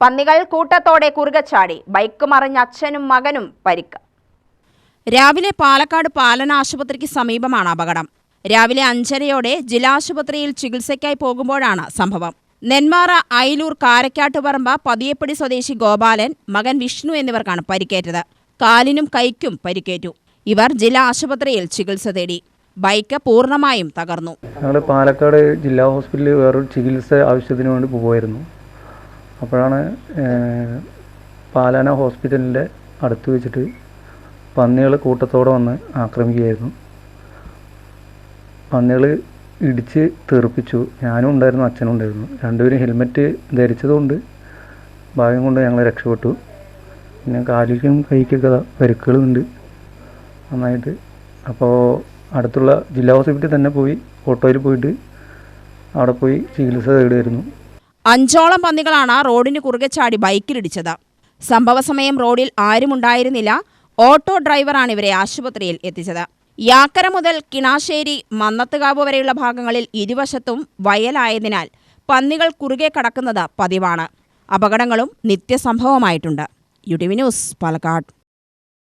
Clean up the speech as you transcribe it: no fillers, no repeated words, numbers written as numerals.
പന്നികൾ കൂട്ടത്തോടെ കുറുകെ ചാടി. ബൈക്ക് മറിഞ്ഞ അച്ഛനും മകനും പരിക്ക്. രാവിലെ പാലക്കാട് പാലന ആശുപത്രിക്ക് സമീപമാണ് അപകടം. രാവിലെ 5:30-യോടെ ജില്ലാശുപത്രിയിൽ ചികിത്സയ്ക്കായി പോകുമ്പോഴാണ് സംഭവം. നെന്മാറ അയിലൂർ കാരക്കാട്ടുപറമ്പ പതിയപ്പടി സ്വദേശി ഗോപാലൻ, മകൻ വിഷ്ണു എന്നിവർക്കാണ് പരിക്കേറ്റത്. കാലിനും കൈക്കും പരിക്കേറ്റു. ഇവർ ജില്ലാ ആശുപത്രിയിൽ ചികിത്സ തേടി. ബൈക്ക് പൂർണ്ണമായും തകർന്നു. ഞങ്ങൾ പാലക്കാട് ജില്ലാ ഹോസ്പിറ്റലിൽ വേറൊരു ചികിത്സ ആവശ്യത്തിന് വേണ്ടി പോകുമായിരുന്നു. അപ്പോഴാണ് പാലാന ഹോസ്പിറ്റലിൻ്റെ അടുത്ത് വെച്ചിട്ട് പന്നികൾ കൂട്ടത്തോടെ വന്ന് ആക്രമിക്കുകയായിരുന്നു. പന്നികൾ ഇടിച്ച് തെറിപ്പിച്ചു. ഞാനും ഉണ്ടായിരുന്നു, അച്ഛനും ഉണ്ടായിരുന്നു. രണ്ടുപേരും ഹെൽമെറ്റ് ധരിച്ചതുകൊണ്ട് ഭാഗ്യം കൊണ്ട് ഞങ്ങൾ രക്ഷപ്പെട്ടു. പിന്നെ കാലിലും കൈക്കൊക്കെ പരിക്കുകളുണ്ട് നന്നായിട്ട്. അപ്പോൾ അടുത്തുള്ള ജില്ലാ ഹോസ്പിറ്റലിൽ തന്നെ പോയി, ഓട്ടോയിൽ പോയിട്ട് അവിടെ പോയി ചികിത്സ തേടുമായിരുന്നു. 5ഓളം പന്നികളാണ് റോഡിന് കുറുകെ ചാടി ബൈക്കിലിടിച്ചത്. സംഭവസമയം റോഡിൽ ആരുമുണ്ടായിരുന്നില്ല. ഓട്ടോ ഡ്രൈവറാണ് ഇവരെ ആശുപത്രിയിൽ എത്തിച്ചത്. യാക്കര മുതൽ കിണാശ്ശേരി മന്നത്തുകാവ് വരെയുള്ള ഭാഗങ്ങളിൽ ഇരുവശത്തും വയലായതിനാൽ പന്നികൾ കുറുകെ കടക്കുന്നത് പതിവാണ്. അപകടങ്ങളും നിത്യസംഭവമായിട്ടുണ്ട്. UTV news, Palakkad.